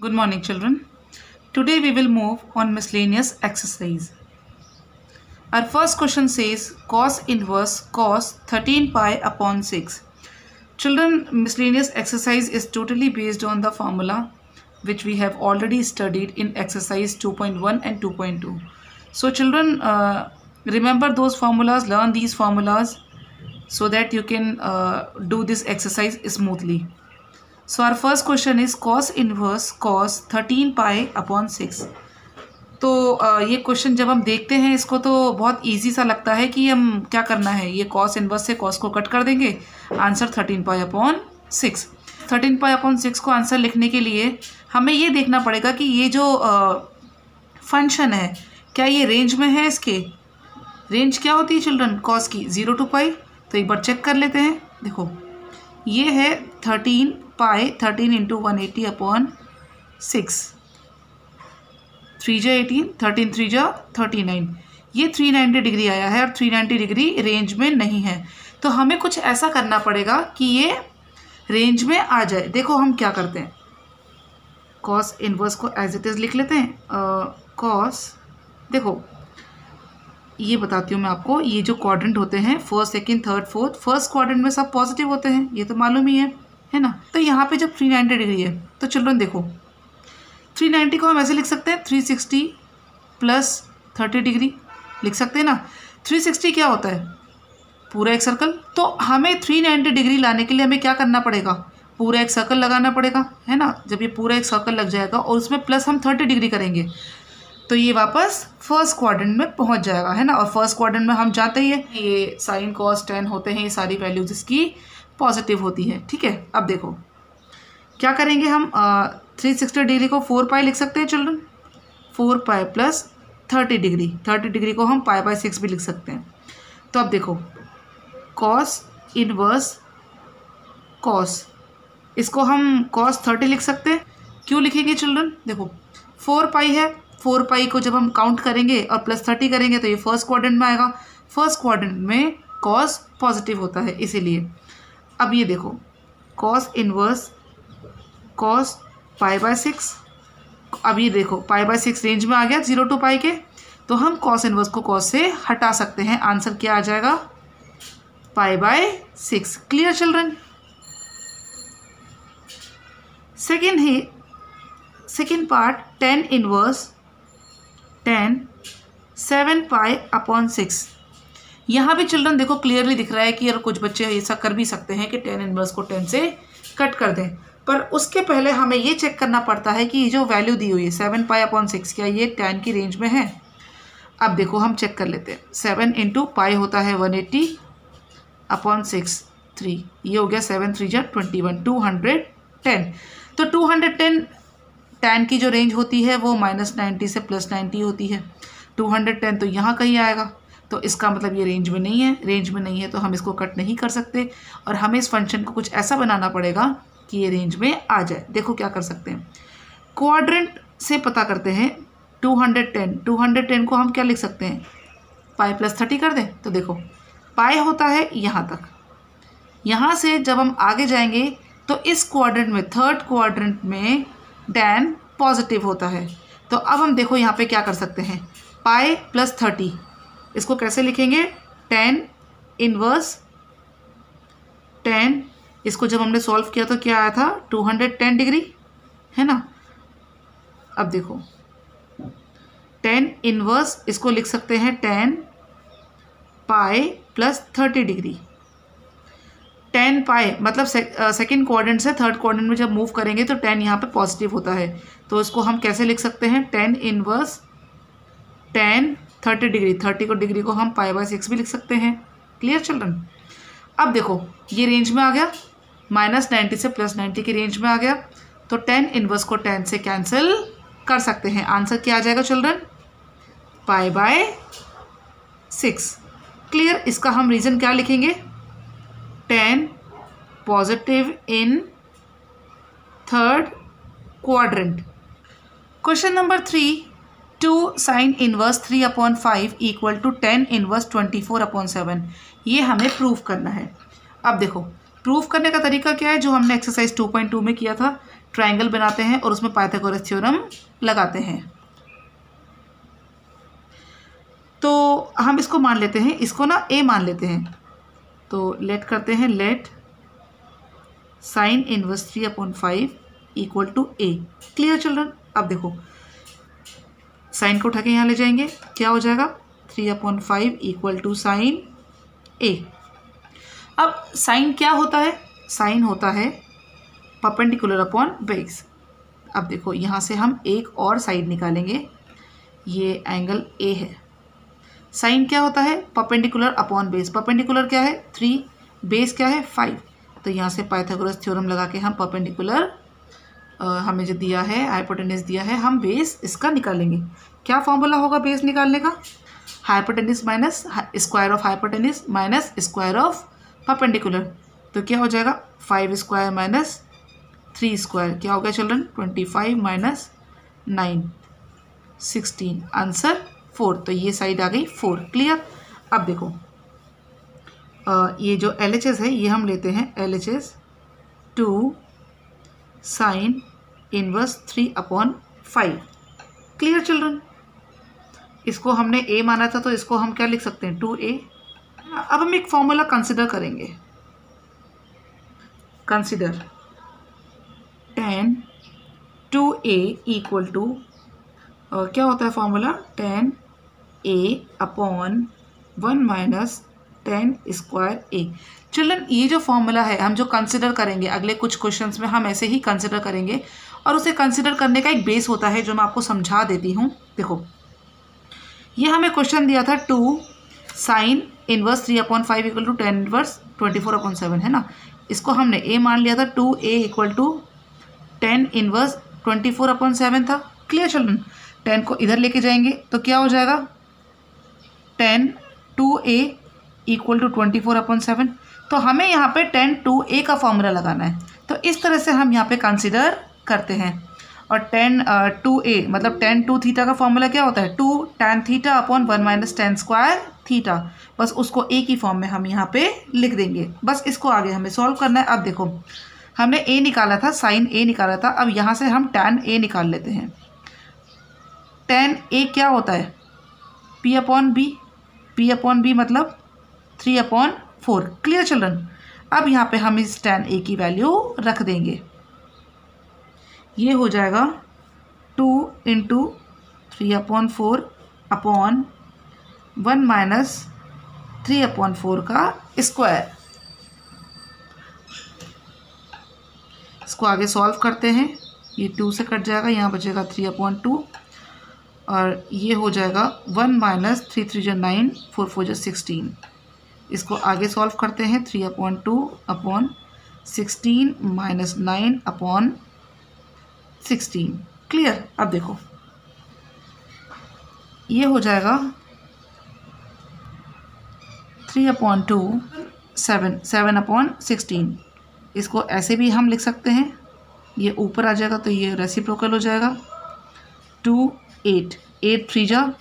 Good morning, children. Today we will move on miscellaneous exercise. Our first question says cos inverse cos 13 pi upon 6. Children, miscellaneous exercise is totally based on the formula which we have already studied in exercise 2.1 and 2.2. So children, remember those formulas, learn these formulas so that you can do this exercise smoothly. So our first question is cos inverse cos 13 pi upon 6. तो ये question जब हम देखते हैं इसको तो बहुत easy सा लगता है कि हम क्या करना है, ये cos इनवर्स से cos को कट कर देंगे, answer 13 pi upon 6। 13 pi upon 6 को आंसर लिखने के लिए हमें ये देखना पड़ेगा कि ये जो फंक्शन है क्या ये रेंज में है। इसके रेंज क्या होती है चिल्ड्रन, cos की 0 to पाई। तो एक बार चेक कर लेते हैं। देखो ये है 13 पाई 13 इंटू 180 अपॉन 6, 3 जा 18, 13 3 जा 39, ये 390 डिग्री आया है और 390 डिग्री रेंज में नहीं है। तो हमें कुछ ऐसा करना पड़ेगा कि ये रेंज में आ जाए। देखो हम क्या करते हैं, कॉस इनवर्स को एज इट इज़ लिख लेते हैं। कॉस, देखो ये बताती हूँ मैं आपको, ये जो क्वाड्रेंट होते हैं first second third fourth, first quadrant में सब पॉजिटिव होते हैं, ये तो मालूम ही है ना। तो यहाँ पे जब 390 डिग्री है तो चिल्ड्रन देखो 390 को हम ऐसे लिख सकते हैं 360 प्लस 30 डिग्री लिख सकते हैं ना। 360 क्या होता है, पूरा एक सर्कल। तो हमें 390 डिग्री लाने के लिए हमें क्या करना पड़ेगा, पूरा एक सर्कल लगाना पड़ेगा, है ना। जब ये पूरा एक सर्कल लग जाएगा और उसमें प्लस हम 30 डिग्री करेंगे तो ये वापस फर्स्ट क्वाड्रेंट में पहुंच जाएगा, है ना। और फर्स्ट क्वाड्रेंट में हम जानते ही है ये साइन कॉस टेन होते हैं, ये सारी वैल्यूज इसकी पॉजिटिव होती है, ठीक है। अब देखो क्या करेंगे हम, 360 डिग्री को 4 पाई लिख सकते हैं children, 4 pi plus 30 degree, 30 degree को हम पाई बाय 6 भी लिख सकते हैं। तो अब देखो कॉस इनवर्स कॉस, इसको हम कॉस 30 लिख सकते हैं। क्यों लिखेंगे चिल्ड्रन, देखो 4 पाई है, 4 पाई को जब हम काउंट करेंगे और प्लस 30 करेंगे तो ये फर्स्ट क्वाड्रेंट में आएगा। फर्स्ट क्वाड्रेंट में कॉस पॉजिटिव होता है इसीलिए। अब ये देखो cos inverse cos pi by 6, अब ये देखो पाई बाय 6 रेंज में आ गया 0 to पाई के, तो हम कॉस इनवर्स को कॉस से हटा सकते हैं। आंसर क्या आ जाएगा, pi by 6। Clear children. Second part tan inverse tan 7 pi upon 6। यहाँ भी चिल्ड्रन देखो क्लियरली दिख रहा है कि यार कुछ बच्चे ऐसा कर भी सकते हैं कि tan इनवर्स को 10 से कट कर दें, पर उसके पहले हमें ये चेक करना पड़ता है कि ये जो वैल्यू दी हुई है 7 पाई अपॉन 6 क्या ये tan की रेंज में है। अब देखो हम चेक कर लेते हैं, 7 इंटू पाई होता है 180 अपॉन 6 3, ये हो गया 7 3 जा 21, 210। तो 210 tan की जो रेंज होती है वो -90 से +90 होती है। 210 तो यहाँ कहीं आएगा, तो इसका मतलब ये रेंज में नहीं है। रेंज में नहीं है तो हम इसको कट नहीं कर सकते और हमें इस फंक्शन को कुछ ऐसा बनाना पड़ेगा कि ये रेंज में आ जाए। देखो क्या कर सकते हैं, क्वाड्रेंट से पता करते हैं 210 को हम क्या लिख सकते हैं, पाई प्लस 30 कर दें। तो देखो पाई होता है यहाँ तक, यहाँ से जब हम आगे जाएंगे तो इस क्वाड्रेंट में थर्ड क्वाड्रेंट में tan पॉजिटिव होता है। तो अब हम देखो यहाँ पे क्या कर सकते हैं, पाई प्लस 30, इसको कैसे लिखेंगे, tan इनवर्स tan, इसको जब हमने सॉल्व किया तो क्या आया था 210 डिग्री, है ना। अब देखो tan इनवर्स इसको लिख सकते हैं tan pi plus 30 degree. tan पाई मतलब सेकेंड क्वाड्रेंट से थर्ड क्वाड्रेंट में जब मूव करेंगे तो tan यहाँ पे पॉजिटिव होता है, तो इसको हम कैसे लिख सकते हैं, tan इनवर्स tan 30 डिग्री, 30 को डिग्री को हम पाई बाय 6 भी लिख सकते हैं। Clear children. अब देखो ये रेंज में आ गया, -90 से +90 की रेंज में आ गया, तो tan इनवर्स को tan से कैंसिल कर सकते हैं। आंसर क्या आ जाएगा चिल्ड्रन, पाई बाय 6। क्लियर। इसका हम रीज़न क्या लिखेंगे, tan positive in third quadrant. Question number 3, 2 sine inverse 3 upon 5 equal to tan inverse 24 upon 7, ये हमें प्रूफ करना है। अब देखो प्रूफ करने का तरीका क्या है, जो हमने एक्सरसाइज 2.2 में किया था, ट्रायंगल बनाते हैं और उसमें पाइथागोरस थ्योरम लगाते हैं। तो हम इसको मान लेते हैं, इसको ना ए मान लेते हैं। तो लेट करते हैं, let sine inverse 3/5 equal to a. Clear children? अब देखो साइन को उठा के यहाँ ले जाएंगे, क्या हो जाएगा 3/5 इक्वल टू साइन ए। अब साइन क्या होता है? साइन होता है परपेंडिकुलर अपॉन बेस। अब देखो यहाँ से हम एक और साइड निकालेंगे, ये एंगल ए है। साइन क्या होता है? Perpendicular upon base. परपेंडिकुलर क्या है 3, बेस क्या है 5। तो यहाँ से पाइथागोरस थ्योरम लगा के हम परपेंडिकुलर हमें जो दिया है हाइपोटेन्यूस दिया है, हम बेस इसका निकालेंगे। क्या फॉर्मूला होगा बेस निकालने का? Hypotenuse minus square of hypotenuse minus square of perpendicular. तो क्या हो जाएगा 5 स्क्वायर माइनस 3 स्क्वायर, क्या हो गया चिल्ड्रन 25 माइनस 9 16, आंसर 4। तो ये साइड आ गई 4। क्लियर? अब देखो ये जो LHS है ये हम लेते हैं LHS 2 sine inverse 3/5। Clear children? इसको हमने ए माना था तो इसको हम क्या लिख सकते हैं 2a। अब हम एक फॉर्मूला कंसिडर करेंगे। Consider tan 2a equal to क्या होता है formula tan a/1 minus tan square a। Children ये जो फॉर्मूला है हम जो कंसिडर करेंगे अगले कुछ क्वेश्चंस में हम ऐसे ही कंसिडर करेंगे, और उसे कंसिडर करने का एक बेस होता है जो मैं आपको समझा देती हूँ। देखो ये हमें क्वेश्चन दिया था 2 sine inverse 3/5 equal to tan inverse 24/7 है ना। इसको हमने a मान लिया था, 2a equal to tan inverse 24/7 था। Clear children? tan को इधर लेके जाएंगे तो क्या हो जाएगा tan 2a इक्वल टू 24/7। तो हमें यहाँ पे tan 2a का फॉर्मूला लगाना है। तो इस तरह से हम यहाँ पे कंसिडर करते हैं। और tan 2a मतलब tan 2 थीटा का फॉर्मूला क्या होता है 2 tan theta upon 1 minus tan square theta. बस उसको a की फॉर्म में हम यहाँ पे लिख देंगे। बस इसको आगे हमें सॉल्व करना है। अब देखो हमने a निकाला था, साइन a निकाला था। अब यहाँ से हम tan a निकाल लेते हैं। tan a क्या होता है p/b मतलब 3/4। Clear children? अब यहाँ पे हम इस tan a की वैल्यू रख देंगे। ये हो जाएगा 2 इंटू 3/4 अपॉन 1 माइनस 3/4 का स्क्वायर। इसको आगे सॉल्व करते हैं। ये 2 से कट जाएगा, यहाँ बचेगा 3/2 और ये हो जाएगा 1 माइनस 3 3 9 4 4 16। इसको आगे सॉल्व करते हैं। 3/2 अपॉन 16 माइनस 9/16। क्लियर? अब देखो ये हो जाएगा 3/2 7/16। इसको ऐसे भी हम लिख सकते हैं, ये ऊपर आ जाएगा तो ये रेसिप्रोकल हो जाएगा 2 8 8 3 जा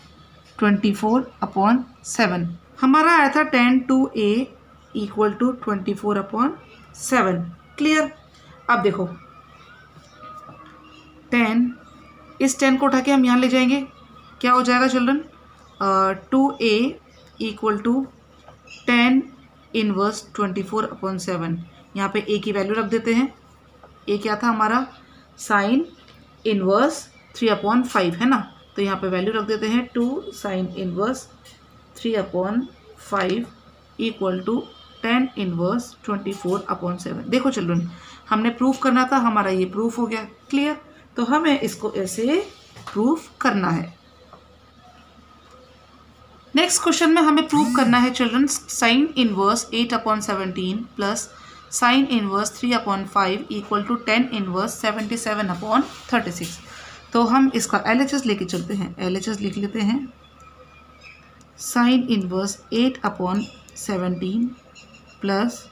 24/7। हमारा आया था tan 2a equal to 24/7। Clear? अब देखो tan, इस tan को उठा के हम यहाँ ले जाएंगे, क्या हो जाएगा children 2a equal to tan inverse 24/7। यहाँ पे a की वैल्यू रख देते हैं। a क्या था हमारा साइन इनवर्स 3/5 है ना। तो यहाँ पे वैल्यू रख देते हैं 2 sine inverse 3/5 equal to tan inverse 24/7। देखो चिल्ड्रन हमने प्रूफ करना था, हमारा ये प्रूफ हो गया। क्लियर? तो हमें इसको ऐसे प्रूफ करना है। नेक्स्ट क्वेश्चन में हमें प्रूफ करना है children sine inverse 8/17 plus sine inverse 3/5 equal to tan inverse 77/36। तो हम इसका LHS लेके चलते हैं। LHS लिख लेते हैं sign inverse 8/17 plus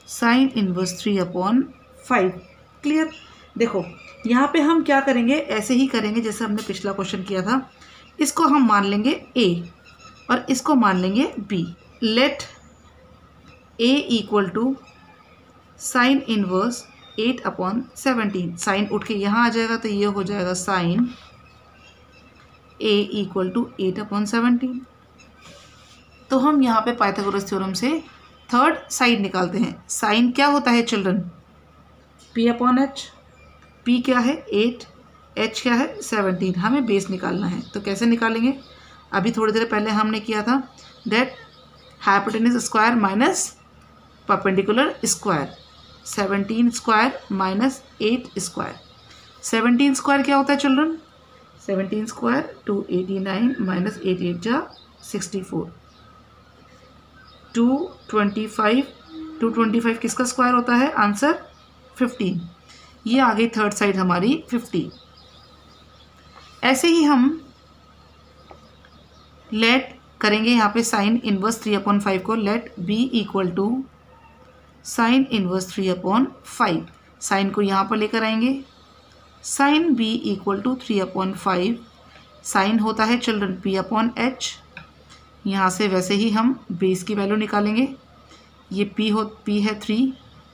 sine inverse 3/5। Clear? देखो यहाँ पे हम क्या करेंगे, ऐसे ही करेंगे जैसे हमने पिछला क्वेश्चन किया था। इसको हम मान लेंगे a और इसको मान लेंगे b। Let a equal to sine inverse 8/17। Sine उठ के यहाँ आ जाएगा तो ये हो जाएगा साइन a इक्वल टू 8/17। तो हम यहाँ पे पाइथागोरस थ्योरम से थर्ड साइड निकालते हैं। साइन क्या होता है चिल्ड्रन? p/h। p क्या है? 8, h क्या है? 17। हमें बेस निकालना है, तो कैसे निकालेंगे? अभी थोड़ी देर पहले हमने किया था that hypotenuse square minus perpendicular square, 17 square minus 8 square. 17 square क्या होता है चिल्ड्रन? 17 स्क्वायर 289 माइनस 8 8 जा 64। 225 किसका स्क्वायर होता है? आंसर 15। ये आ गई थर्ड साइड हमारी 50। ऐसे ही हम लेट करेंगे यहाँ पे साइन इनवर्स 3/5 को। Let b equal to sine inverse 3/5। Sine को यहाँ पर लेकर आएंगे। Sine b equal to 3/5। Sine होता है चिल्ड्रन p/h। यहाँ से वैसे ही हम बेस की वैल्यू निकालेंगे। ये p है 3,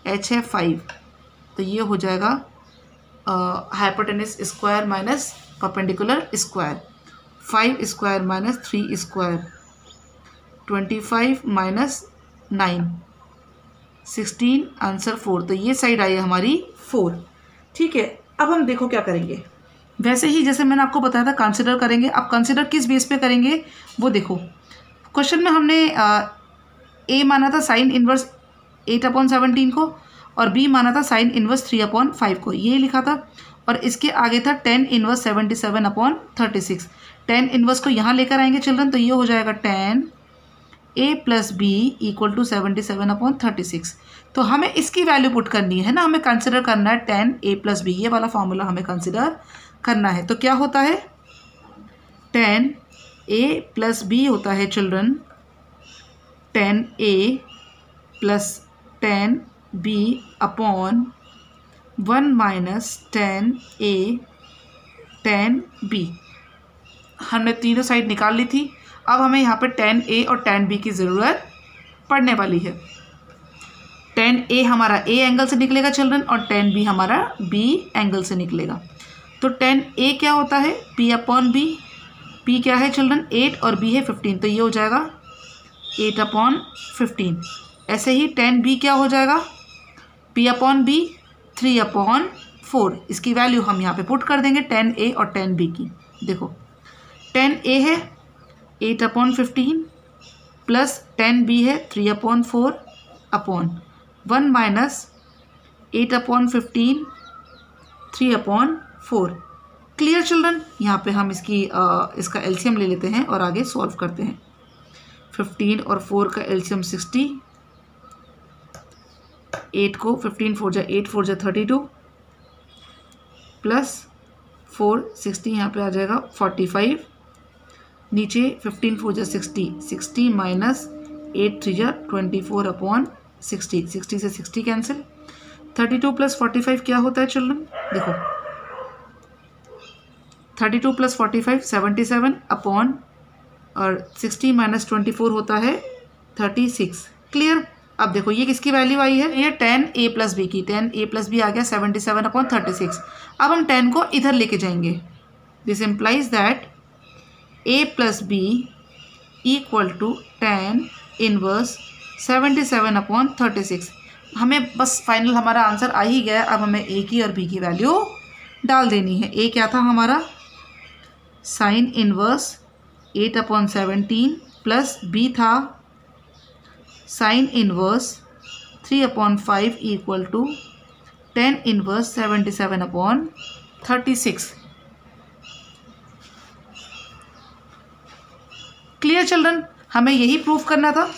h है 5, तो ये हो जाएगा hypotenuse square minus perpendicular square. 5 square minus 3 square, 25 minus 9, 16, answer 4। तो ये साइड आई है हमारी 4। ठीक है, अब हम देखो क्या करेंगे। वैसे ही जैसे मैंने आपको बताया था कंसिडर करेंगे। अब कंसिडर किस बेस पे करेंगे वो देखो। क्वेश्चन में हमने a माना था साइन इनवर्स 8/17 को और b माना था साइन इनवर्स 3/5 को, ये लिखा था। और इसके आगे था tan इनवर्स 77/36। tan इनवर्स को यहाँ लेकर आएंगे चिल्ड्रन, तो ये हो जाएगा tan a plus b equal to 77/36। तो हमें इसकी वैल्यू पुट करनी है ना, हमें कंसिडर करना है tan a प्लस b, ये वाला फॉर्मूला हमें कंसिडर करना है। तो क्या होता है? tan a प्लस b होता है children tan a plus tan b upon 1 minus tan a tan b। हमने तीनों साइड निकाल ली थी। अब हमें यहाँ पे tan a और tan b की ज़रूरत पड़ने वाली है। tan a हमारा a एंगल से निकलेगा चिल्ड्रन और tan b हमारा b एंगल से निकलेगा। तो tan a क्या होता है? p/b। p क्या है चिल्ड्रन? 8 और b है 15, तो ये हो जाएगा 8/15। ऐसे ही tan b क्या हो जाएगा? p/b 3/4। इसकी वैल्यू हम यहाँ पे पुट कर देंगे tan a और tan b की। देखो tan a है 8/15 प्लस tan b है 3/4 अपॉन 1 माइनस 8/15 3/4। Clear children? यहाँ पे हम इसका एलसीएम ले लेते हैं और आगे सॉल्व करते हैं। 15 और 4 का एलसीएम 60। 8 को 15 4 जा 8 4 जा 32 प्लस 4 60 यहाँ पे आ जाएगा 45। नीचे 15 4 जा 60, 60 माइनस 8 3 जा 24/60। 60 से 60 कैंसिल। 32 प्लस 45 क्या होता है चिल्ड्रन? देखो 32 प्लस 45 77 अपॉन और 60 माइनस 24 होता है 36। क्लियर? अब देखो ये किसकी वैल्यू आई है? ये tan a प्लस बी की। tan a प्लस बी आ गया 77/36। अब हम tan को इधर लेके जाएंगे। This implies that a plus b equal to tan inverse 77/36। हमें बस फाइनल हमारा आंसर आ ही गया। अब हमें a की और b की वैल्यू डाल देनी है। a क्या था हमारा? साइन इनवर्स 8/17 प्लस b था sine inverse 3/5 equal to tan inverse 77/36। Clear children? हमें यही प्रूफ करना था।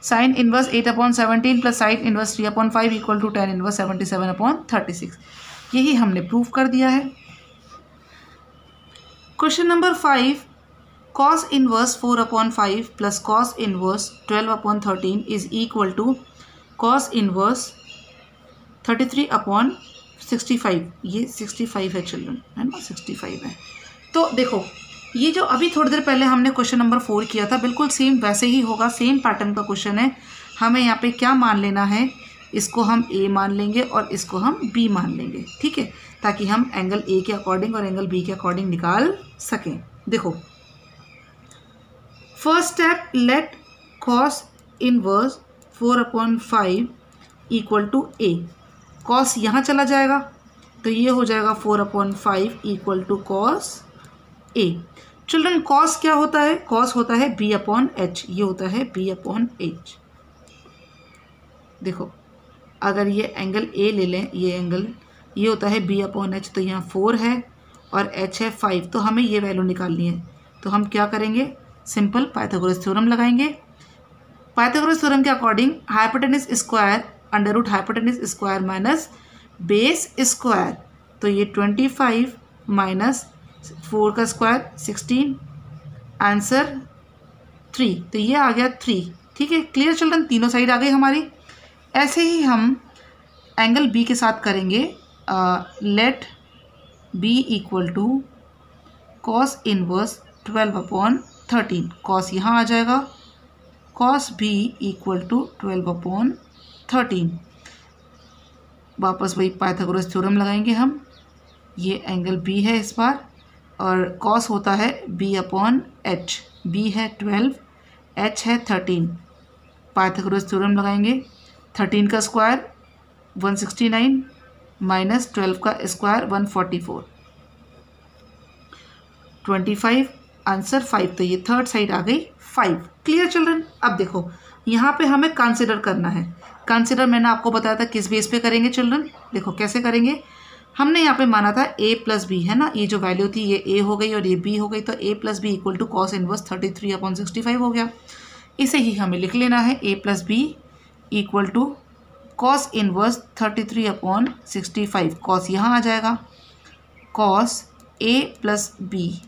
Sine inverse 8/17 plus sine inverse 3/5 equal to tan inverse 77/36। यही हमने प्रूफ कर दिया है। Question number 5, cos inverse 4/5 plus cos inverse 12/13 is equal to cos inverse 33/65। ये 65 है चिल्ड्रन, है ना? 65 है। तो देखो ये जो अभी थोड़ी देर पहले हमने क्वेश्चन नंबर 4 किया था, बिल्कुल सेम वैसे ही होगा। सेम पैटर्न का क्वेश्चन है। हमें यहाँ पे क्या मान लेना है इसको हम ए मान लेंगे और इसको हम बी मान लेंगे, ठीक है, ताकि हम एंगल ए के अकॉर्डिंग और एंगल बी के अकॉर्डिंग निकाल सकें। देखो first step, let cos inverse 4/5 equal to a. Cos यहाँ चला जाएगा तो ये हो जाएगा 4/5 equal to cos a. Children cos क्या होता है? कॉस होता है b/h, ये होता है b/h। देखो अगर ये एंगल ए ले लें, ये एंगल ये होता है b/h, तो यहाँ 4 है और h है 5, तो हमें ये वैल्यू निकालनी है। तो हम क्या करेंगे? सिंपल पाइथागोरस थ्योरम लगाएंगे। पाइथागोरस थ्योरम के according hypotenuse square under root hypotenuse square minus base square, तो ये 25 माइनस 4 का स्क्वायर 16, आंसर 3, तो ये आ गया 3। ठीक है, क्लियर चिल्ड्रन, तीनों साइड आ गई हमारी। ऐसे ही हम एंगल बी के साथ करेंगे। Let b equal to cos inverse 12/13। Cos यहाँ आ जाएगा, कॉस बी इक्वल टू 12/13। वापस वही पाइथागोरस थ्योरम लगाएंगे हम। ये एंगल बी है इस बार, और कॉस होता है b/h, b है 12, h है 13। पाइथागोरस थ्योरम लगाएंगे। 13 का स्क्वायर 169 माइनस 12 का स्क्वायर 144, 25, आंसर 5, तो ये थर्ड साइड आ गई 5। Clear children. अब देखो यहाँ पे हमें कंसिडर करना है। कंसिडर मैंने आपको बताया था किस बेस पे करेंगे चिल्ड्रन। देखो कैसे करेंगे। हमने यहाँ पे माना था a प्लस बी, है ना, ये जो वैल्यू थी ये a हो गई और ये b हो गई, तो a plus b equal to cos inverse 33/65 हो गया। इसे ही हमें लिख लेना है, a plus b equal to cos inverse 33/65। Cos यहाँ आ जाएगा, cos a plus b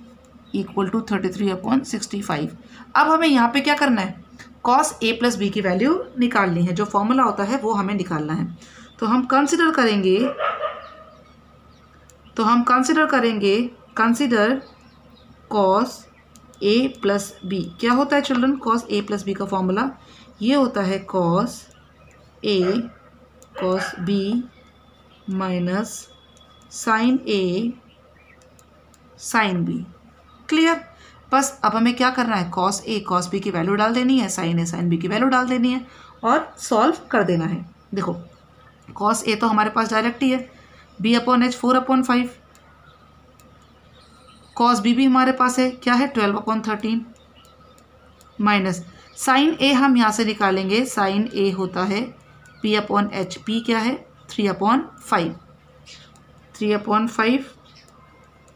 equal to 33/65। अब हमें यहाँ पे क्या करना है? कॉस a प्लस बी की वैल्यू निकालनी है। जो फॉर्मूला होता है वो हमें निकालना है। तो हम कंसिडर करेंगे, consider cos a plus b. क्या होता है children? Cos a plus b का फॉर्मूला ये होता है cos a cos b minus sine a sine b। Clear. बस अब हमें क्या करना है? कॉस a कॉस b की वैल्यू डाल देनी है, साइन a साइन b की वैल्यू डाल देनी है और सॉल्व कर देना है। देखो कॉस a तो हमारे पास डायरेक्ट ही है, b/h 4/5, कॉस b भी हमारे पास है, क्या है 12/13, माइनस साइन a हम यहाँ से निकालेंगे। साइन a होता है p/h, p क्या है 3/5, 3/5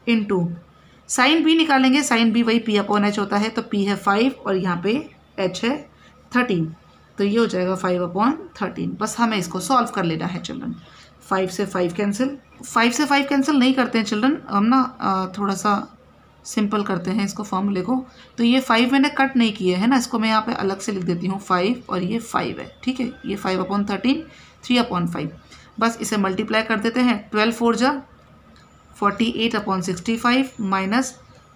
इंटू साइन b निकालेंगे। साइन b वही p/h होता है, तो p है 5 और यहाँ पे h है 13, तो ये हो जाएगा 5/13। बस हमें इसको सॉल्व कर लेना है चिल्ड्रन। 5 से 5 कैंसिल नहीं करते हैं चिल्ड्रन, हम ना थोड़ा सा सिंपल करते हैं इसको फॉर्मूले को। तो ये 5 मैंने कट नहीं किया है ना, इसको मैं यहाँ पे अलग से लिख देती हूँ 5 और ये 5 है। ठीक है, ये 5/13 3/5। बस इसे मल्टीप्लाई कर देते हैं। 12 4 जा 48/65 माइनस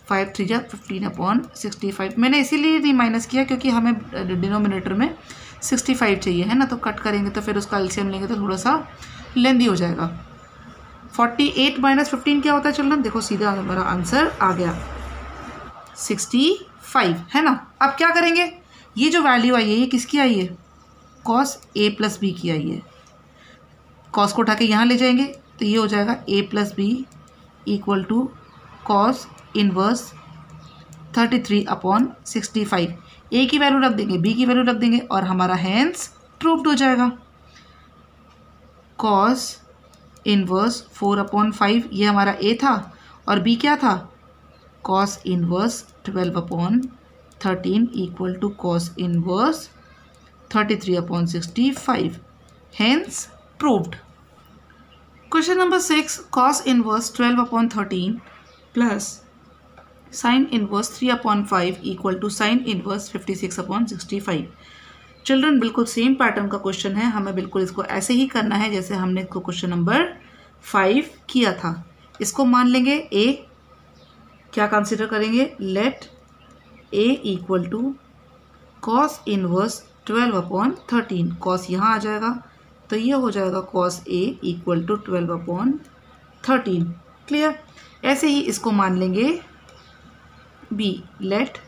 5 3 जा 15/65। मैंने इसीलिए नहीं माइनस किया क्योंकि हमें डिनोमिनेटर में 65 चाहिए, है ना, तो कट करेंगे तो फिर उसका एलसीएम लेंगे तो थोड़ा सा लेंदी हो जाएगा। 48 माइनस 15 क्या होता है चिल्ड्रन? देखो सीधा हमारा आंसर आ गया 65, है ना। अब क्या करेंगे? ये जो वैल्यू आई है ये किसकी आई है? कॉस a प्लस बी की आई है। कॉस को उठा के यहाँ ले जाएंगे तो ये हो जाएगा a plus b equal to cos inverse 33/65। a की वैल्यू रख देंगे, b की वैल्यू रख देंगे और हमारा हैंस प्रूव्ड हो जाएगा। कॉस इनवर्स 4/5 ये हमारा a था और b क्या था? Cos inverse 12/13 equal to cos inverse 33/65, hence proved. Question number 6, cos inverse 12/13 plus sine inverse 3/5 equal to sine inverse 56/65। Children बिल्कुल सेम पैटर्न का क्वेश्चन है, हमें बिल्कुल इसको ऐसे ही करना है जैसे हमने इसको क्वेश्चन नंबर 5 किया था। इसको मान लेंगे a, क्या कंसिडर करेंगे? Let a equal to cos inverse 12/13। Cos यहाँ आ जाएगा, तो ये हो जाएगा cos A equal to 12/13। Clear. ऐसे ही इसको मान लेंगे B। Let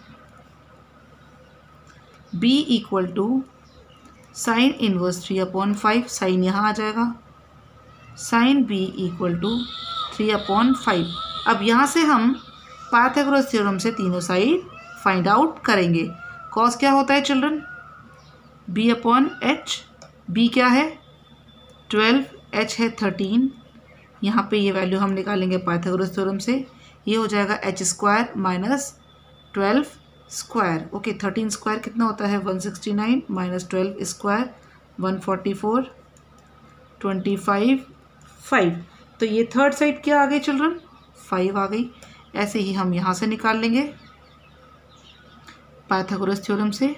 B equal to sine inverse 3/5, sine यहाँ आ जाएगा, साइन B इक्वल टू 3/5। अब यहाँ से हम पाइथागोरस थ्योरम से तीनों साइड फाइंड आउट करेंगे। कॉस क्या होता है चिल्ड्रन? B/H। B क्या है? 12, H है 13। यहाँ पे ये वैल्यू हम निकालेंगे पाइथागोरस थ्योरम से। ये हो जाएगा h² minus 12 square. Okay, 13 square कितना होता है? 169 माइनस 12 स्क्वायर 144, 25, 5। तो ये थर्ड साइड क्या आ गई चिल्ड्रन? 5 आ गई। ऐसे ही हम यहाँ से निकाल लेंगे पाइथागोरस थ्योरम से।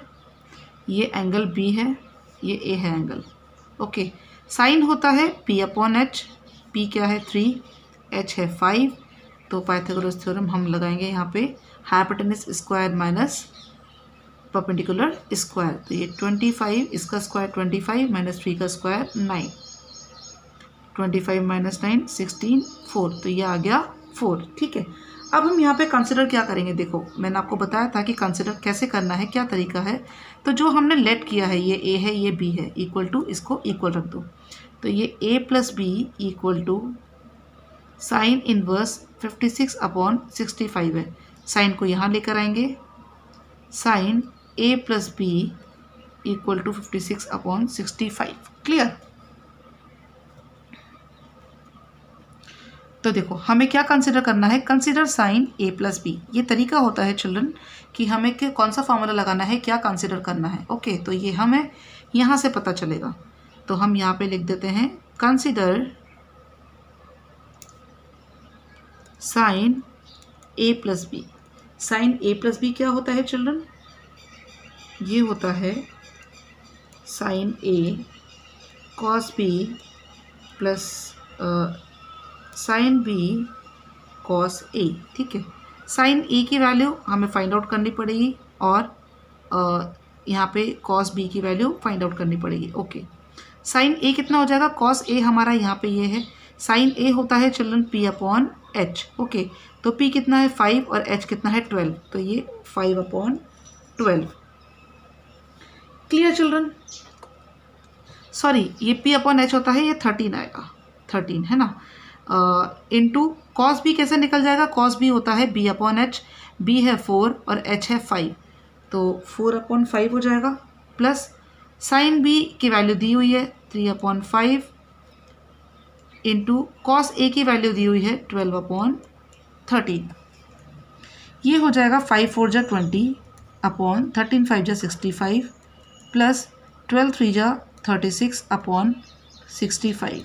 ये एंगल B है, ये A है एंगल। ओके, साइन होता है P/H। P क्या है? 3, H है 5। तो पाइथागोरस थ्योरम हम लगाएंगे यहाँ पे hypotenuse square minus perpendicular square. तो ये 25, इसका स्क्वायर 25 माइनस 3 का स्क्वायर 9, 25 माइनस 9 16, 4। तो ये आ गया 4। ठीक है। अब हम यहाँ पे कंसिडर क्या करेंगे? देखो, मैंने आपको बताया था कि कंसिडर कैसे करना है, क्या तरीका है। तो जो हमने लेट किया है, ये A है, ये B है, इक्वल टू, इसको इक्वल रख दो। तो ये A plus B equal to sine inverse 56/65 है। साइन को यहाँ लेकर आएंगे, sine A plus B equal to 56/65। Clear. तो देखो, हमें क्या कंसिडर करना है? Consider sine A plus B। ये तरीका होता है चिल्ड्रन कि हमें कौन सा फॉर्मूला लगाना है, क्या कंसिडर करना है। ओके, तो ये हमें यहाँ से पता चलेगा। तो हम यहाँ पे लिख देते हैं consider sine A plus B। Sine A plus B क्या होता है चिल्ड्रन? ये होता है sine A cos B plus sine B cos A। ठीक है। साइन A की वैल्यू हमें फाइंड आउट करनी पड़ेगी और यहाँ पे कॉस B की वैल्यू फाइंड आउट करनी पड़ेगी। ओके, साइन A कितना हो जाएगा? कॉस A हमारा यहाँ पे ये है, साइन A होता है चिल्ड्रन P/H। ओके, तो P कितना है? 5 और H कितना है? 12। तो ये 5/12। Clear children? सॉरी, ये P/H होता है, ये 13 आएगा, 13 है ना। इनटू कॉस B कैसे निकल जाएगा? कॉस B होता है B/H। B है 4 और H है 5, तो 4/5 हो जाएगा। प्लस साइन B की वैल्यू दी हुई है 3/5 इंटू कॉस A की वैल्यू दी हुई है 12/13। ये हो जाएगा 5 4 जा 20 अपॉन 13 5 जा 65 प्लस 12 3 जा 36/65।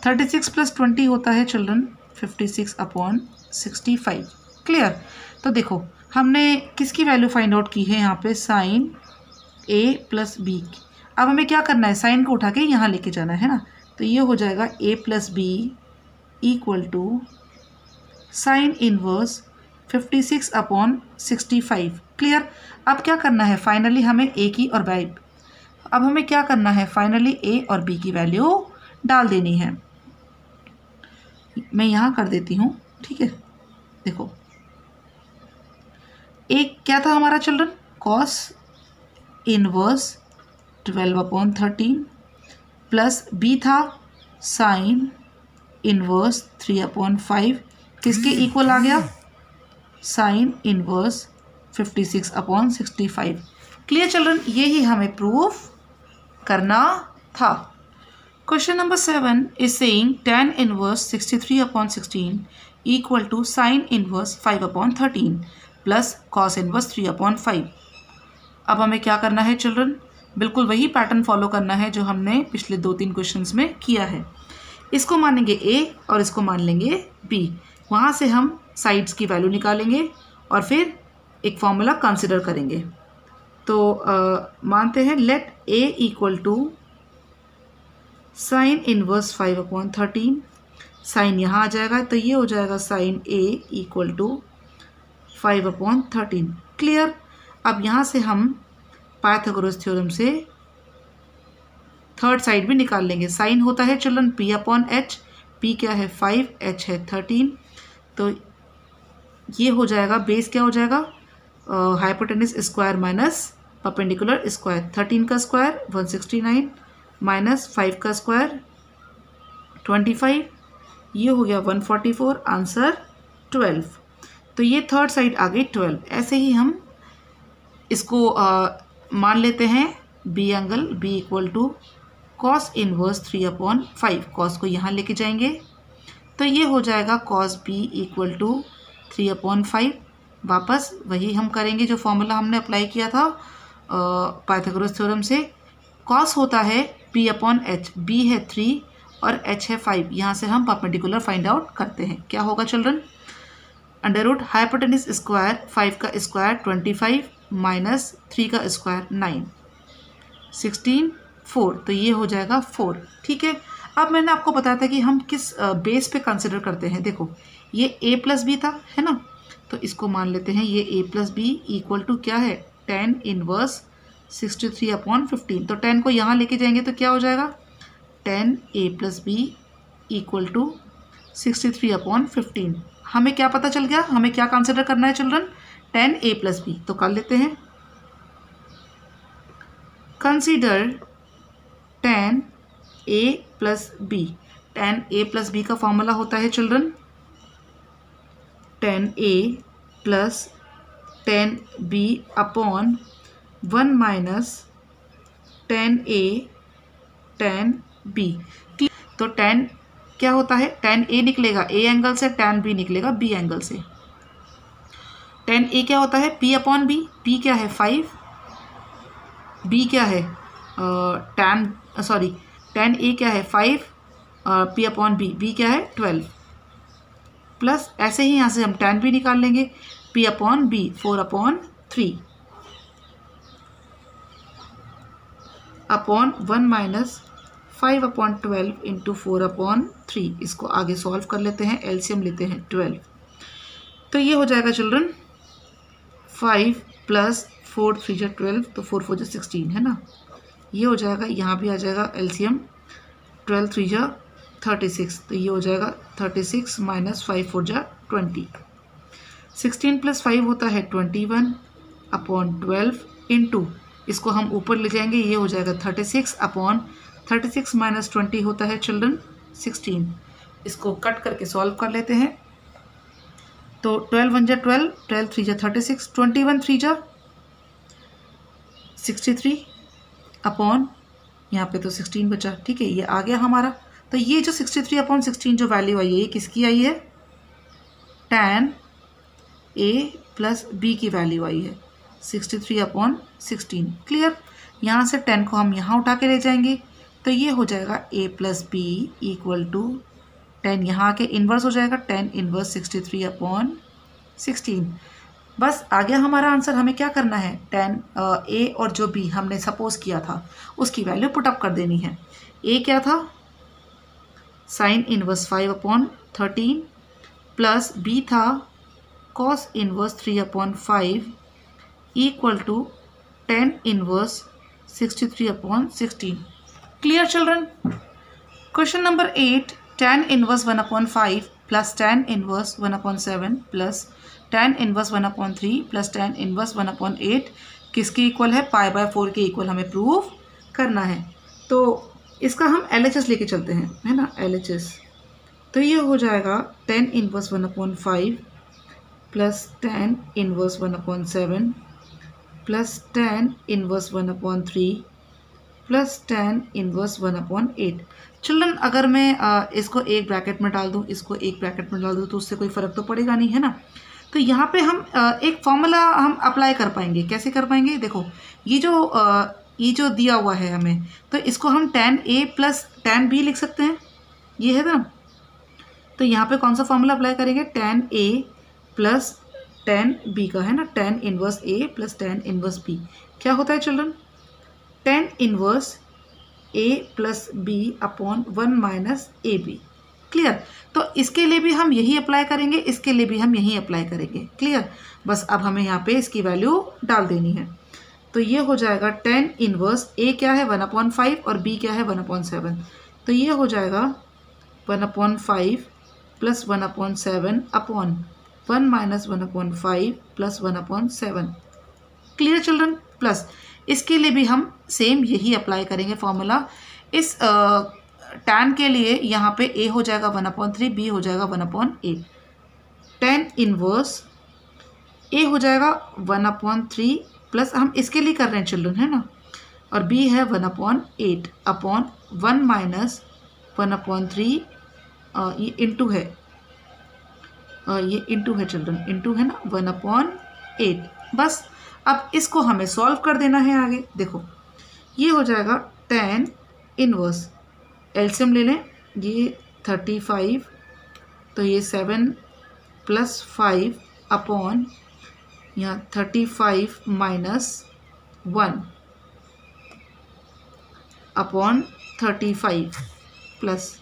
36 प्लस 20 होता है चिल्ड्रन 56/65। क्लियर। तो देखो, हमने किसकी वैल्यू फाइंड आउट की है यहाँ पे? Sine A plus B। अब हमें क्या करना है? साइन को उठा के यहाँ लेके जाना है ना। तो ये हो जाएगा A plus B equal to sine inverse 56/65। Clear. अब क्या करना है? फाइनली हमें A की और B, अब हमें क्या करना है? फाइनली A और B की वैल्यू डाल देनी है। मैं यहाँ कर देती हूँ। ठीक है। देखो, एक क्या था हमारा children? Cos inverse 12/13 plus B था साइन इनवर्स 3/5। किसके इक्वल आ गया? Sign inverse 56/65। Clear children? ये ही हमें प्रूफ करना था। Question number 7 is saying tan inverse 63/16 equal to sin inverse 5/13 plus cos inverse 3/5। अब हमें क्या करना है चिल्ड्रन? बिल्कुल वही पैटर्न फॉलो करना है जो हमने पिछले 2-3 क्वेश्चंस में किया है। इसको मानेंगे A और इसको मान लेंगे B। वहाँ से हम साइड्स की वैल्यू निकालेंगे और फिर एक फॉर्मूला कंसिडर करेंगे। तो मानते हैं let A equal to sine inverse 5/13। Sine यहाँ आ जाएगा, तो ये हो जाएगा sine A equal to 5/13। Clear. अब यहाँ से हम पाइथागोरस थ्योरम से थर्ड साइड भी निकाल लेंगे। साइन होता है children p upon h, p क्या है 5, एच है 13, तो ये हो जाएगा बेस क्या हो जाएगा hypotenuse square minus perpendicular square. 13 का स्क्वायर 169 माइनस 5 का स्क्वायर 25, ये हो गया 144, आंसर 12। तो ये थर्ड साइड आ गई 12। ऐसे ही हम इसको मान लेते हैं b angle, b equal to cos inverse 3/5। Cos को यहाँ लेके जाएंगे तो ये हो जाएगा कॉस बी इक्वल टू 3/5। वापस वही हम करेंगे जो फॉर्मूला हमने अप्लाई किया था पाइथागोरस थ्योरम से। कॉस होता है p अपॉन एच, बी है 3 और h है 5। यहाँ से हम परपेंडिकुलर फाइंड आउट करते हैं। क्या होगा children, under root hypotenuse square 5 का स्क्वायर 25 माइनस 3 का स्क्वायर 9, 16, 4, तो ये हो जाएगा 4। ठीक है, अब मैंने आपको बताया था कि हम किस बेस पे कंसिडर करते हैं। देखो ये a प्लस बी था, है ना, तो इसको मान लेते हैं ये a plus b equal to क्या है 10 इनवर्स 63/15। तो 10 को यहाँ लेके जाएंगे तो क्या हो जाएगा 10a plus b equal to 63/15। हमें क्या पता चल गया, हमें क्या कंसिडर करना है चिल्ड्रन 10a प्लस बी। तो कर लेते हैं, consider 10a plus b. 10a plus b का फॉर्मूला होता है children 10a plus 10b upon 1 minus 10a 10b। तो 10 क्या होता है 10a निकलेगा a एंगल से, 10b निकलेगा b एंगल से। 10a क्या होता है p अपॉन b, p क्या है 5, b क्या है 10a क्या है 5, p अपॉन b, b क्या है 12, प्लस ऐसे ही यहाँ से हम 10b निकाल लेंगे, p upon b 4/3 upon 1 minus 5/12 into 4/3। इसको आगे सॉल्व कर लेते हैं, एलसीएम लेते हैं 12। तो ये हो जाएगा चिल्ड्रन 5 प्लस 4 3 जा 12, तो 4 4 जा 16, है ना। ये हो जाएगा, यहाँ भी आ जाएगा एलसीएम 12 3 जा 36, तो ये हो जाएगा 36 माइनस 5 4 जा 20। 16 प्लस 5 होता है 21 अपॉन 12 इंटू, इसको हम ऊपर ले जाएंगे, ये हो जाएगा 36 अपॉन 36 माइनस 20 होता है चिल्ड्रन 16। इसको कट करके सॉल्व कर लेते हैं। तो 12 1 जा 12, 12 3 जा 36, 21 3 जा 63 अपॉन यहाँ पे तो 16 बचा। ठीक है, ये आ गया हमारा। तो ये जो 63/16 जो वैल्यू आई है ये किसकी आई है tan a प्लस b की वैल्यू आई है 63/16। क्लियर, यहाँ से 10 को हम यहाँ उठा के ले जाएंगे तो ये हो जाएगा a plus b equal to 10, यहाँ के इन्वर्स हो जाएगा 10 इन्वर्स 63/16। बस आ गया हमारा आंसर। हमें क्या करना है tan a और जो b हमने सपोज किया था उसकी वैल्यू पुटअप कर देनी है। a क्या था साइन इन्वर्स 5/13 प्लस b था cos inverse 3/5 equal to 10 inverse 63/16। Clear children. Question number 8, tan inverse 1/5 plus tan inverse 1/7 plus tan inverse 1/3 plus tan inverse 1/8 किसके इक्वल है π/4 के इक्वल हमें प्रूव करना है। तो इसका हम LHS लेके चलते हैं, है ना, LHS। तो ये हो जाएगा tan inverse 1/5 plus tan inverse 1/7 plus tan inverse 1/3 plus tan inverse 1/8। Children अगर मैं इसको एक ब्रैकेट में डाल दूँ, इसको एक ब्रैकेट में डाल दूँ तो उससे कोई फ़र्क तो पड़ेगा नहीं, है ना। तो यहाँ पे हम एक फॉर्मूला हम अप्लाई कर पाएंगे। कैसे कर पाएंगे, देखो ये जो दिया हुआ है हमें, तो इसको हम tan a plus tan b लिख सकते हैं, ये है ना। तो यहाँ पे कौन सा फॉर्मूला अप्लाई करेंगे tan a plus tan b का, है ना, tan inverse a plus tan inverse b क्या होता है children tan inverse a plus b upon 1 minus a b. Clear, तो इसके लिए भी हम यही अप्लाई करेंगे, इसके लिए भी हम यही अप्लाई करेंगे। क्लियर, बस अब हमें यहाँ पे इसकी वैल्यू डाल देनी है। तो ये हो जाएगा tan इनवर्स ए क्या है 1/5 और बी क्या है 1/7। तो ये हो जाएगा 1/5 plus 1/7 upon 1 minus 1/5 plus 1/7। Clear children? Plus इसके लिए भी हम सेम यही अप्लाई करेंगे फॉर्मूला। इस tan के लिए यहाँ पे a हो जाएगा 1/3, b हो जाएगा 1/8। tan इनवर्स a हो जाएगा 1/3 प्लस हम इसके लिए कर रहे हैं चिल्ड्रन, है ना, और b है 1/8 अपॉन 1 माइनस 1/3, ये इंटू है, ये इंटू है चिल्ड्रन, इंटू है ना 1/8। बस अब इसको हमें सॉल्व कर देना है आगे। देखो ये हो जाएगा tan इनवर्स, एलसीएम ले लें, ये 35, तो ये 7 प्लस 5 अपॉन यहाँ 35 minus 1 upon 35 plus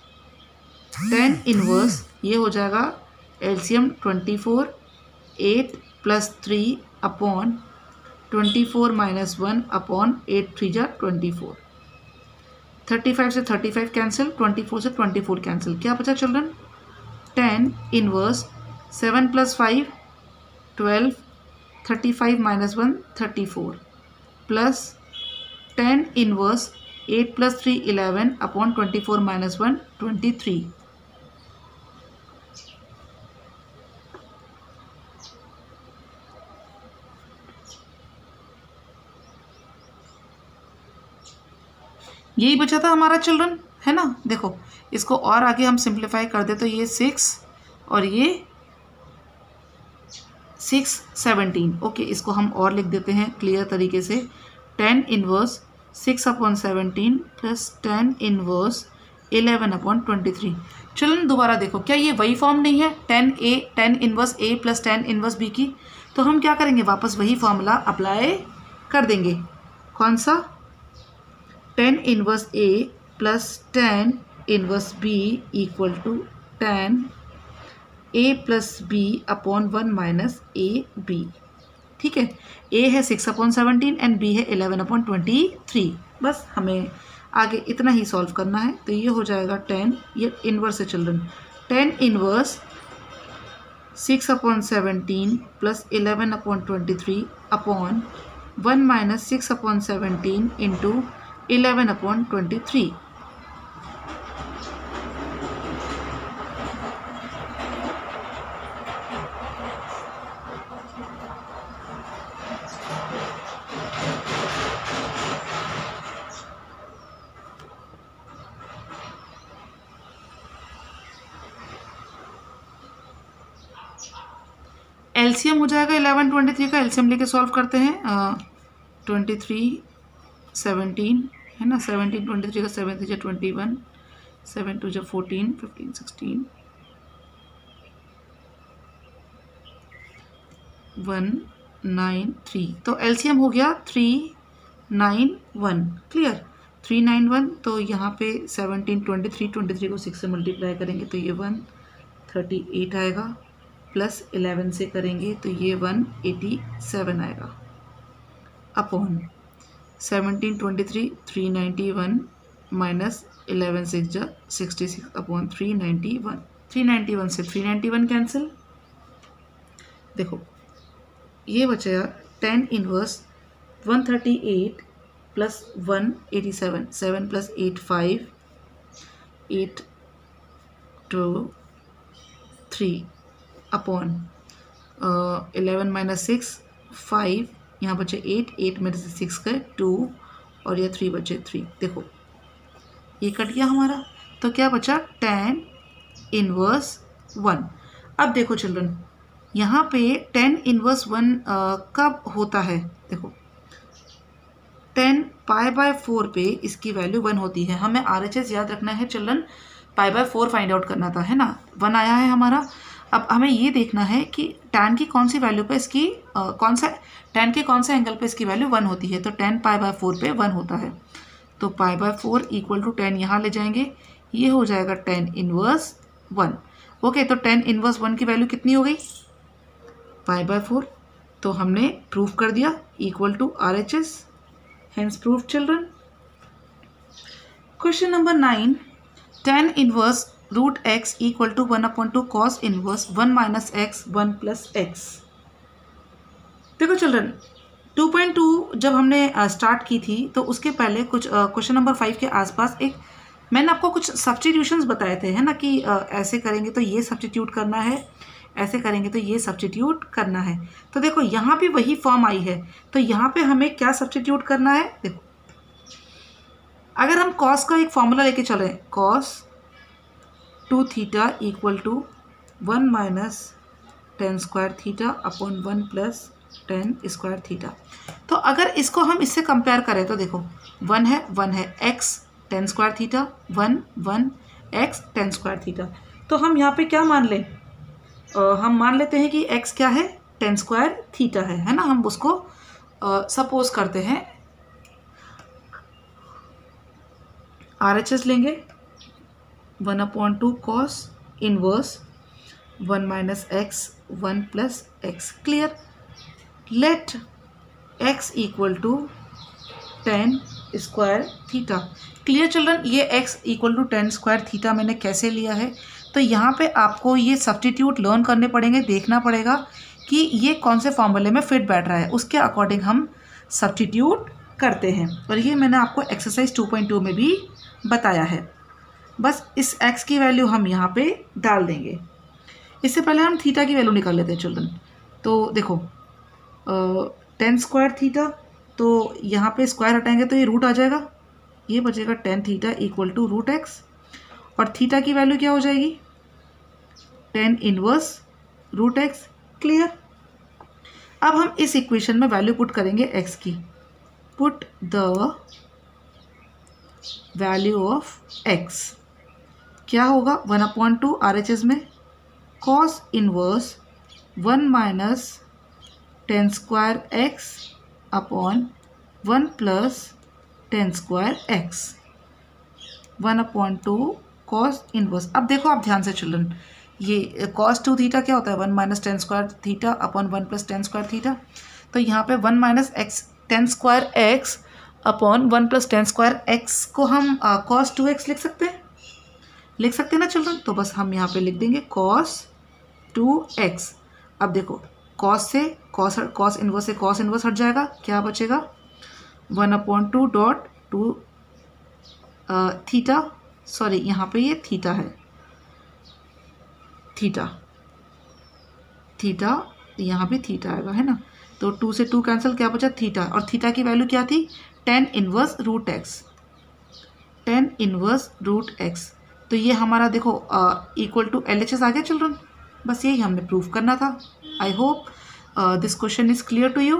tan inverse, ये हो जाएगा LCM 24, 8 plus 3 upon 24 minus 1 upon 8 3 जा 24। 35 से 35 कैंसिल, 24 से 24 कैंसिल, क्या बचा children? tan inverse 7 plus 5 12, 35 minus 1 34 plus tan inverse 8 plus 3 11 upon 24 minus 1 23। यही बचा था हमारा चिल्ड्रन, है ना। देखो इसको और आगे हम सिंप्लीफाई कर दे तो ये 6 और ये 6 17। ओके, इसको हम और लिख देते हैं क्लियर तरीके से। tan inverse 6/17 plus tan inverse 11/23। Children दोबारा देखो, क्या ये वही फॉर्म नहीं है tan inverse a plus tan inverse b की? तो हम क्या करेंगे, वापस वही फॉर्मूला अप्लाई कर देंगे। कौन सा? tan inverse a plus tan inverse b equal to tan a plus b upon 1 minus a b. ठीक है, a है 6/17 एंड b है 11/23। बस हमें आगे इतना ही सॉल्व करना है। तो ये हो जाएगा tan, ये इनवर्स है children, tan inverse 6/17 plus 11/23 upon 1 minus 6/17 into 11/23। LCM हो जाएगा 11 23 का, एलसीएम लेके सॉल्व करते हैं। 23 17 है ना, 17 23 का 7 3 21, 7 2 14, 15 16, 1 9 3। तो एलसीएम हो गया 391। क्लियर, 391। तो यहाँ पे 17 23 को 6 से मल्टीप्लाई करेंगे तो ये 138 आएगा, प्लस 11 से करेंगे तो ये 187 आएगा, अपॉन 17 23 391 माइनस 11 6 जा 66 अपॉन 391। 391 से 391 कैंसिल। देखो ये बचेगा tan inverse 138 plus 187, 7 plus 8 5, 8 2 3 upon 11 minus 6 5, यहाँ बचे 8 में से 6 गए 2 और ये 3 बचे 3। देखो ये कट गया हमारा, तो क्या बचा tan इनवर्स 1। अब देखो चिल्ड्रन, यहाँ पे tan इनवर्स 1 कब होता है? देखो tan π/4 पे इसकी वैल्यू 1 होती है। हमें RHS याद रखना है चिल्ड्रन, π/4 फाइंड आउट करना था, है ना। 1 आया है हमारा। अब हमें ये देखना है कि tan की कौन सी वैल्यू पे इसकी tan के कौन से एंगल पे इसकी वैल्यू 1 होती है। तो tan π/4 पे 1 होता है, तो π/4 इक्वल टू tan यहाँ ले जाएंगे, ये हो जाएगा tan इनवर्स 1। ओके, तो tan इनवर्स 1 की वैल्यू कितनी हो गई? π/4 तो हमने प्रूफ कर दिया equal to RHS, hence proof children. Question number 9, tan inverse root x equal to 1/2 cos inverse 1 minus x 1 plus x. देखो चिल्ड्रन 2.2 जब हमने स्टार्ट की थी तो उसके पहले कुछ क्वेश्चन नंबर 5 के आसपास एक मैंने आपको कुछ सब्स्टिट्यूशंस बताए थे, है ना, कि ऐसे करेंगे तो ये सब्स्टिट्यूट करना है, ऐसे करेंगे तो ये सब्स्टिट्यूट करना है। तो देखो यहाँ भी वही फॉर्म आई है, तो यहाँ पे हमें क्या सब्स्टिट्यूट करना है। देखो अगर हम कॉस का एक फॉर्मूला लेके चले, cos 2 theta equal to 1 minus tan square theta upon 1 plus tan square theta. तो अगर इसको हम इससे कंपेयर करें तो देखो 1 है x ten square theta, 1 x ten square theta. तो हम यहाँ पे क्या मान लें, हम मान लेते हैं कि x क्या है, टेन स्क्वायर थीटा है ना। हम उसको सपोज करते हैं RHS लेंगे 1/2 cos inverse 1 minus x 1 plus x. Clear. Let x equal to tan square theta. Clear children, ये x equal to tan square theta मैंने कैसे लिया है, तो यहाँ पे आपको ये सब्स्टिट्यूट लर्न करने पड़ेंगे, देखना पड़ेगा कि ये कौन से फॉर्मूले में फिट बैठ रहा है, उसके अकॉर्डिंग हम सब्स्टिट्यूट करते हैं। और ये मैंने आपको एक्सरसाइज 2.2 में भी बताया है। बस इस x की वैल्यू हम यहाँ पे डाल देंगे। इससे पहले हम थीटा की वैल्यू निकाल लेते हैं चिल्ड्रन। तो देखो टेन स्क्वायर थीटा, तो यहाँ पे स्क्वायर हटाएंगे तो ये रूट आ जाएगा, ये बचेगा tan theta equal to root x. और थीटा की वैल्यू क्या हो जाएगी, tan inverse root x. Clear. अब हम इस इक्वेशन में वैल्यू पुट करेंगे x की। Put the value of x, क्या होगा 1/2 RHS में cos inverse 1 minus tan square x upon 1 plus tan square x 1/2 cos inverse. अब देखो आप ध्यान से चिल्ड्रन, ये cos 2 थीटा क्या होता है, 1 minus tan square theta upon 1 plus tan square theta. तो यहाँ पे 1 minus x ten square x upon 1 plus tan square x को हम cos 2x लिख सकते हैं ना चिल्ड्रन। तो बस हम यहाँ पे लिख देंगे cos 2x। अब देखो cos से cos इनवर्स से cos इनवर्स हट जाएगा, क्या बचेगा 1/2 डॉट 2 थीटा, सॉरी यहाँ पे ये थीटा है, थीटा यहाँ पे थीटा आएगा, है ना। तो 2 से 2 कैंसिल, क्या बचा थीटा। और थीटा की वैल्यू क्या थी, टेन इनवर्स रूट एक्स। तो ये हमारा देखो इक्वल टू LHS आ गया चिल्ड्रन। बस यही हमने प्रूफ करना था। I hope this question is clear to you.